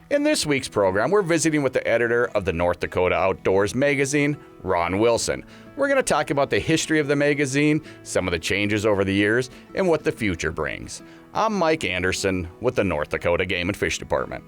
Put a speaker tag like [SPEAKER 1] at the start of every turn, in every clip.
[SPEAKER 1] In this week's program, we're visiting with the editor of the North Dakota Outdoors magazine, Ron Wilson. We're going to talk about the history of the magazine, some of the changes over the years, and what the future brings. I'm Mike Anderson with the North Dakota Game and Fish Department.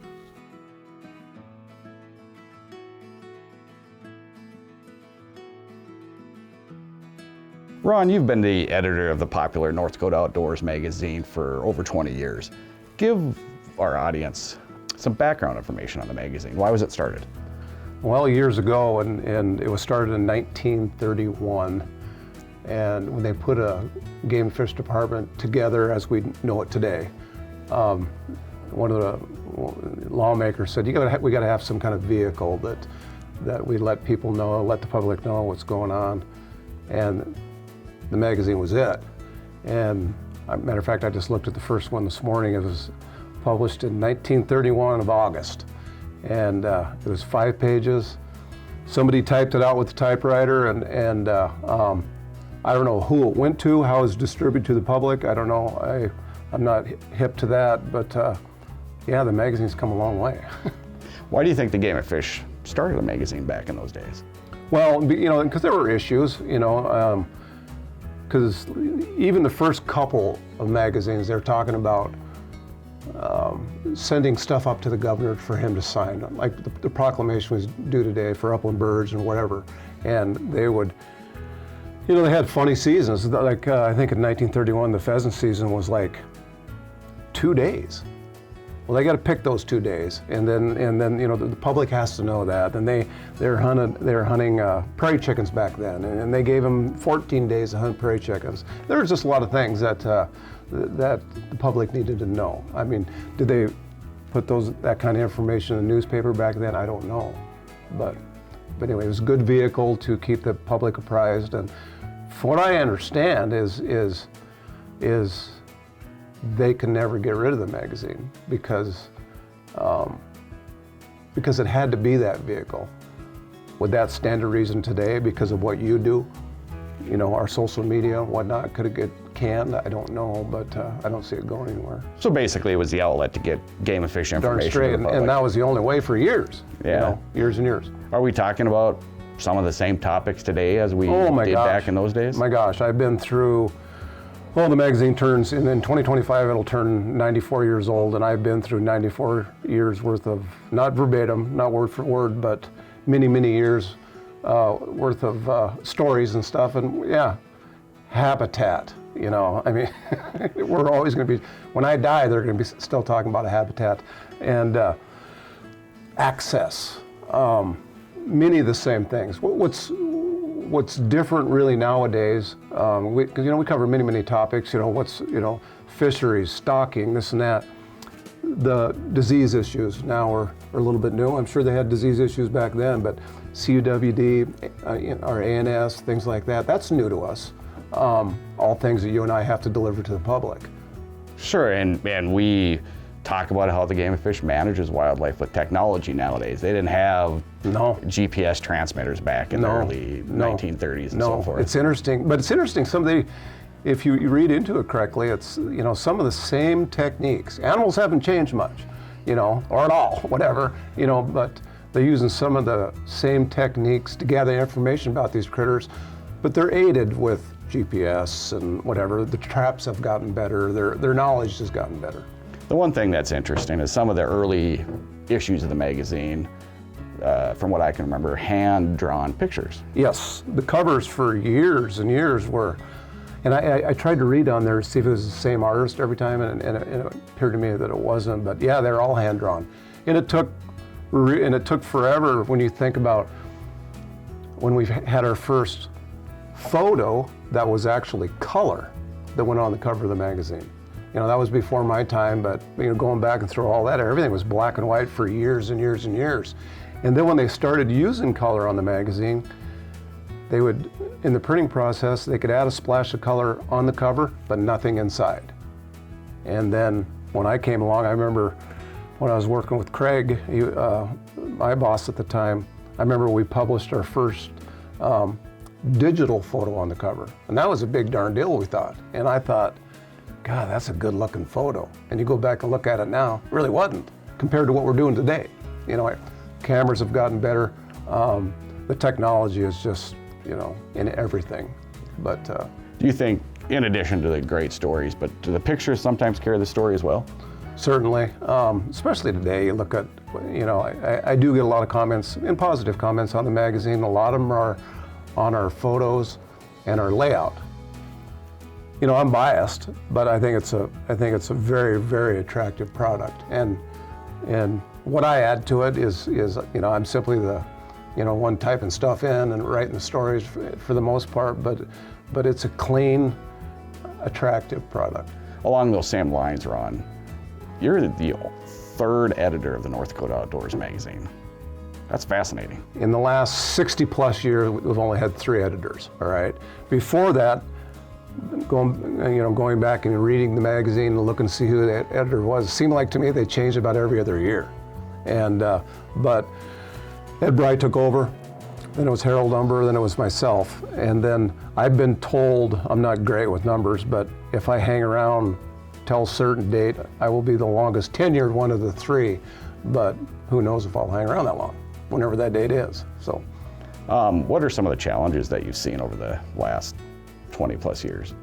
[SPEAKER 1] Ron, you've been the editor of the popular North Dakota Outdoors magazine for over 20 years. Give our audience some background information on the magazine. Why was it started?
[SPEAKER 2] Well, years ago, and it was started in 1931, and when they put a game and fish department together as we know it today, one of the lawmakers said, we got to have some kind of vehicle that we let people know, let the public know what's going on, and the magazine was it. And matter of fact, I just looked at the first one this morning. It was published in 1931 of August, and it was 5 pages. Somebody typed it out with a typewriter, and I don't know who it went to, how it was distributed to the public. I don't know. I'm not hip to that, but yeah, the magazine's come a long way.
[SPEAKER 1] Why do you think the Game and Fish started a magazine back in those days?
[SPEAKER 2] Well, because there were issues, because even the first couple of magazines, they're talking about sending stuff up to the governor for him to sign. Like the proclamation was due today for upland birds and whatever, and they would, they had funny seasons. Like I think in 1931, the pheasant season was like 2 days. Well, they got to pick those 2 days, and then the public has to know that. And they're hunting prairie chickens back then, and they gave them 14 days to hunt prairie chickens. There was just a lot of things that the public needed to know. I mean, did they put that kind of information in the newspaper back then? I don't know, but anyway, it was a good vehicle to keep the public apprised. And from what I understand is they can never get rid of the magazine because it had to be that vehicle. Would that stand to reason today because of what you do? Our social media and whatnot, could it get canned? I don't know, but I don't see it going anywhere.
[SPEAKER 1] So basically it was the outlet to get game and fish information.
[SPEAKER 2] Darn straight, and that was the only way for years.
[SPEAKER 1] Yeah.
[SPEAKER 2] Years and years.
[SPEAKER 1] Are we talking about some of the same topics today as we did back in those days?
[SPEAKER 2] My gosh, I've been through, the magazine turns, in 2025 it'll turn 94 years old, and I've been through 94 years worth of, not verbatim, not word for word, but many, many years worth of stories and stuff. And yeah, habitat, I mean, we're always going to be, when I die, they're going to be still talking about a habitat. And access, many of the same things. What's different really nowadays, because we cover many, many topics, fisheries, stocking, this and that. The disease issues now are a little bit new. I'm sure they had disease issues back then, but CUWD, our ANS, things like that, that's new to us. All things that you and I have to deliver to the public.
[SPEAKER 1] Sure, and we talk about how the Game and Fish manages wildlife with technology nowadays. They didn't have GPS transmitters back in the early 1930s and so forth.
[SPEAKER 2] It's interesting, but it's interesting, if you read into it correctly, it's, some of the same techniques. Animals haven't changed much, or at all, whatever, but they're using some of the same techniques to gather information about these critters, but they're aided with GPS and whatever. The traps have gotten better, their knowledge has gotten better.
[SPEAKER 1] The one thing that's interesting is some of the early issues of the magazine, from what I can remember, hand-drawn pictures.
[SPEAKER 2] Yes, the covers for years and years were, and I tried to read on there to see if it was the same artist every time, and it appeared to me that it wasn't, but yeah, they're all hand-drawn. And it took forever when you think about when we had our first photo that was actually color that went on the cover of the magazine. That was before my time, but going back and through all that, everything was black and white for years and years and years. And then when they started using color on the magazine, they would, in the printing process, they could add a splash of color on the cover, but nothing inside. And then when I came along, I remember when I was working with Craig, my boss at the time, I remember we published our first digital photo on the cover. And that was a big darn deal, we thought. And I thought, God, that's a good looking photo. And you go back and look at it now, it really wasn't. compared to what we're doing today. You know, cameras have gotten better. The technology is just, you know, in everything. But
[SPEAKER 1] do you think, in addition to the great stories, but do the pictures sometimes carry the story as well?
[SPEAKER 2] Certainly, especially today, you look at, you know, I do get a lot of comments, and positive comments on the magazine. A lot of them are on our photos and our layout. You know, I'm biased, but I think it's a very, very attractive product. And what I add to it is, you know, I'm simply the, you know, one typing stuff in and writing the stories for the most part, but it's a clean, attractive product.
[SPEAKER 1] Along those same lines, Ron, you're the third editor of the North Dakota Outdoors magazine. That's fascinating.
[SPEAKER 2] In the last 60 plus years, we've only had 3 editors, all right? Before that, going back and reading the magazine and looking to see who the editor was, it seemed like to me they changed about every other year. And, but Ed Bry took over, then it was Harold Umber, then it was myself. And then I've been told, I'm not great with numbers, but if I hang around till a certain date, I will be the longest tenured one of the 3, but who knows if I'll hang around that long, whenever that date is, so.
[SPEAKER 1] What are some of the challenges that you've seen over the last 20 plus years?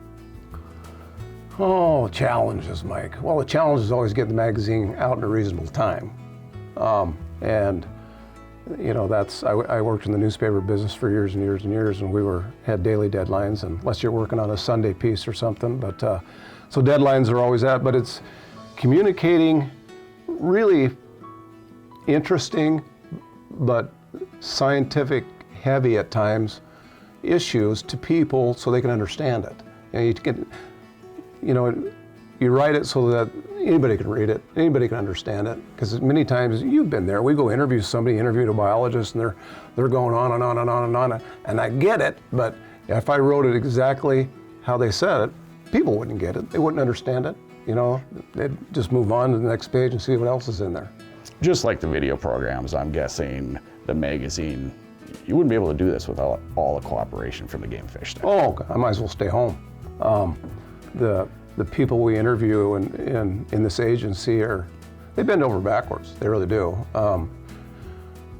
[SPEAKER 2] Oh, challenges, Mike. Well, the challenge is always getting the magazine out in a reasonable time. And you know, I worked in the newspaper business for years and years and years, and we had daily deadlines, unless you're working on a Sunday piece or something. But so deadlines are always that, but it's communicating really interesting, but scientific heavy at times issues to people so they can understand it. And you write it so that anybody can read it, anybody can understand it. Because many times, you've been there, we go interview somebody, interviewed a biologist, and they're going on and on and on and on, and I get it, but if I wrote it exactly how they said it, people wouldn't get it, they wouldn't understand it. You know, they'd just move on to the next page and see what else is in there. Just
[SPEAKER 1] like the video programs, I'm guessing the magazine, you wouldn't be able to do this without all the cooperation from the game fish staff.
[SPEAKER 2] Oh, I might as well stay home. The people we interview in this agency they bend over backwards, they really do.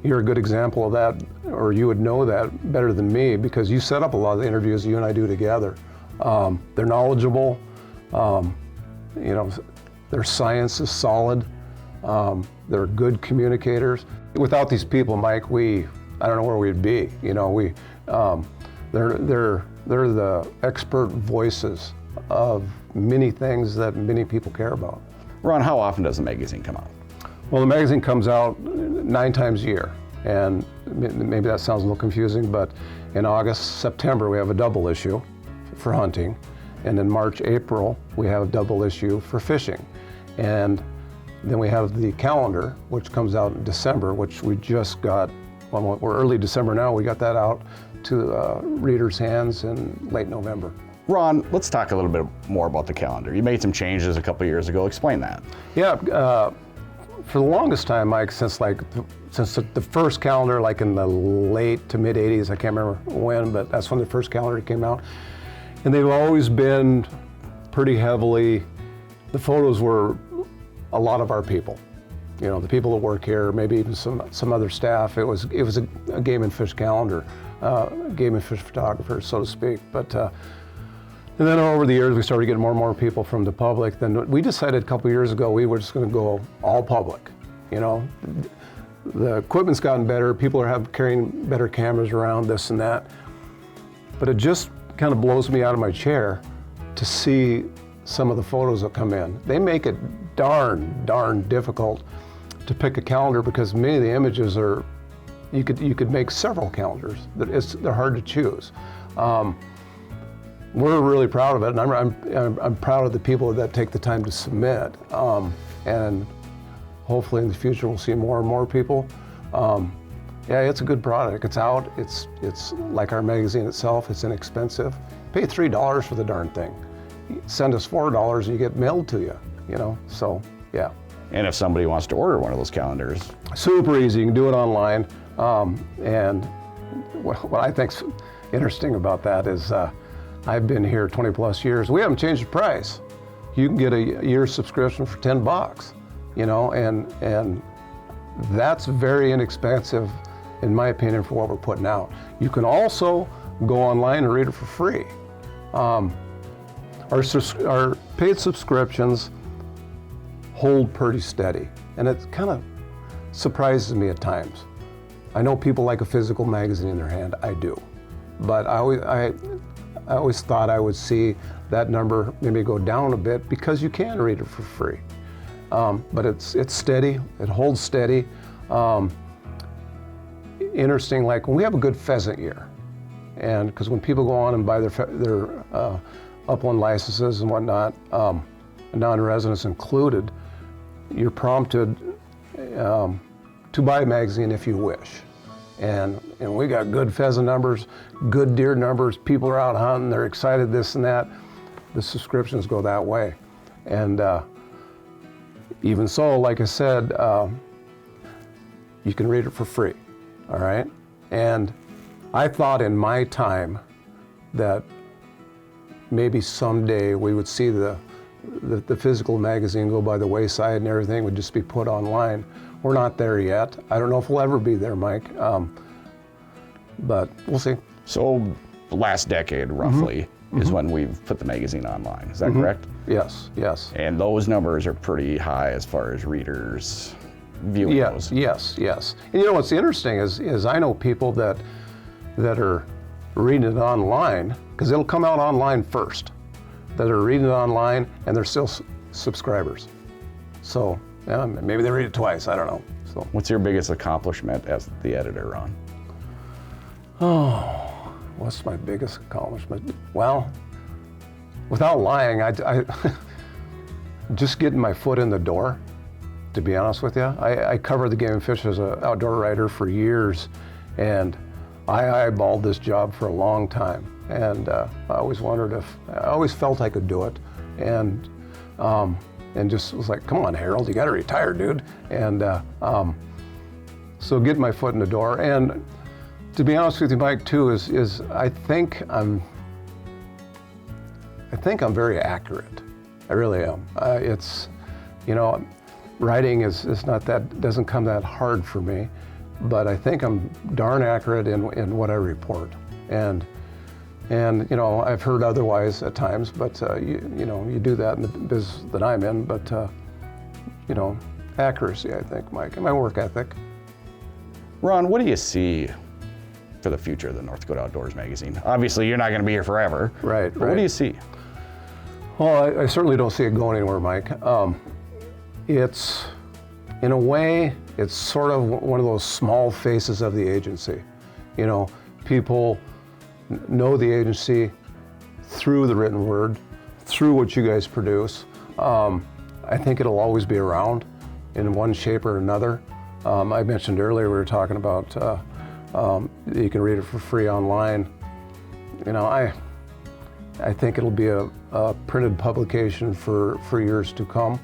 [SPEAKER 2] You're a good example of that, or you would know that better than me because you set up a lot of the interviews you and I do together. They're knowledgeable, you know, their science is solid, they're good communicators. Without these people, Mike, I don't know where we'd be. You know, they're the expert voices of many things that many people care about.
[SPEAKER 1] Ron, how often does the magazine come out?
[SPEAKER 2] Well, the magazine comes out 9 times a year, and maybe that sounds a little confusing, but in August, September, we have a double issue for hunting, and in March, April, we have a double issue for fishing. And then we have the calendar, which comes out in December, which we just got, well, we're early December now, we got that out to readers' hands in late November.
[SPEAKER 1] Ron, let's talk a little bit more about the calendar. You made some changes a couple years ago. Explain that.
[SPEAKER 2] Yeah, for the longest time, Mike, since the first calendar, like in the late to mid 80s, I can't remember when, but that's when the first calendar came out. And they've always been pretty heavily, the photos were a lot of our people. You know, the people that work here, maybe even some other staff. It was a game and fish calendar, game and fish photographers, so to speak. But and then over the years, we started getting more and more people from the public. Then we decided a couple years ago we were just going to go all public. You know, the equipment's gotten better. People are carrying better cameras around, this and that. But it just kind of blows me out of my chair to see some of the photos that come in. They make it darn difficult to pick a calendar because many of the images are, you could make several calendars. They're hard to choose. We're really proud of it, and I'm proud of the people that take the time to submit. And hopefully in the future we'll see more and more people. Yeah, it's a good product. It's out. It's like our magazine itself. It's inexpensive. Pay $3 for the darn thing. Send us $4 and you get mailed to you. You know, so yeah.
[SPEAKER 1] And if somebody wants to order one of those calendars,
[SPEAKER 2] super easy. You can do it online. And what I think's interesting about that is I've been here 20 plus years. We haven't changed the price. You can get a year's subscription for $10. you know, and that's very inexpensive, in my opinion, for what we're putting out. You can also go online and read it for free. Our paid subscriptions hold pretty steady, and it kind of surprises me at times. I know people like a physical magazine in their hand. I do, but I always thought I would see that number maybe go down a bit because you can read it for free. But it's steady. It holds steady. Interesting, like when we have a good pheasant year, and because when people go on and buy their upland licenses and whatnot, non-residents included, you're prompted to buy a magazine if you wish. And we got good pheasant numbers, good deer numbers, people are out hunting, they're excited, this and that. The subscriptions go that way. And even so, like I said, you can read it for free, all right? And I thought in my time that maybe someday we would see the physical magazine go by the wayside and everything would just be put online. We're not there yet. I don't know if we'll ever be there, Mike, but we'll see.
[SPEAKER 1] So last decade, roughly, is when we've put the magazine online. Is that correct?
[SPEAKER 2] Yes, yes.
[SPEAKER 1] And those numbers are pretty high as far as readers viewing those.
[SPEAKER 2] Yes. And you know what's interesting is I know people that are reading it online, because it'll come out online first, that are reading it online and they're still subscribers. So yeah, maybe they read it twice, I don't know. So
[SPEAKER 1] What's your biggest accomplishment as the editor, Ron?
[SPEAKER 2] Oh, what's my biggest accomplishment? Well, without lying, I just getting my foot in the door, to be honest with you. I covered the game and fish as an outdoor writer for years, and I eyeballed this job for a long time. And I always wondered I always felt I could do it. And just was like, come on, Harold, you gotta retire, dude. And so getting my foot in the door. And to be honest with you, Mike, too, is I think I'm very accurate. I really am. It's, you know, writing is not that, doesn't come that hard for me, but I think I'm darn accurate in what I report. And you know, I've heard otherwise at times, but you know, you do that in the business that I'm in, but you know, accuracy, I think, Mike, and my work ethic.
[SPEAKER 1] Ron, what do you see for the future of the North Dakota Outdoors magazine? Obviously, you're not going to be here forever.
[SPEAKER 2] Right.
[SPEAKER 1] But what do you see?
[SPEAKER 2] Well, I certainly don't see it going anywhere, Mike. It's, in a way, it's sort of one of those small faces of the agency. You know, people know the agency through the written word, through what you guys produce. I think it'll always be around in one shape or another. I mentioned earlier we were talking about you can read it for free online. You know, I think it'll be a printed publication for years to come.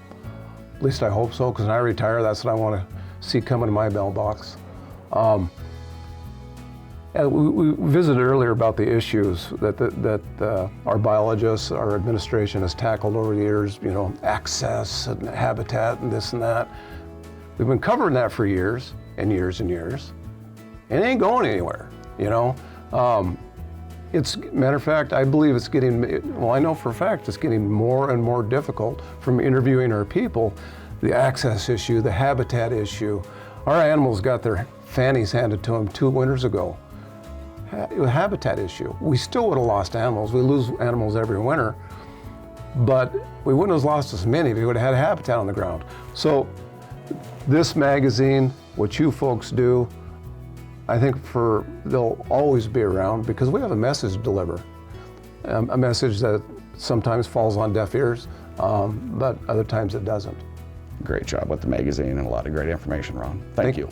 [SPEAKER 2] At least I hope so, because when I retire, that's what I want to see come into my mailbox. And we visited earlier about the issues that our biologists, our administration has tackled over the years, you know, access and habitat and this and that. We've been covering that for years and years and years. It ain't going anywhere, you know. It's, matter of fact, I believe it's getting, well, I know for a fact it's getting more and more difficult from interviewing our people. The access issue, the habitat issue. Our animals got their fannies handed to them 2 winters ago. Habitat issue. We still would have lost animals. We lose animals every winter, but we wouldn't have lost as many if we would have had habitat on the ground. So this magazine, what you folks do, I think they'll always be around because we have a message to deliver. A message that sometimes falls on deaf ears, but other times it doesn't.
[SPEAKER 1] Great job with the magazine and a lot of great information, Ron. Thank you.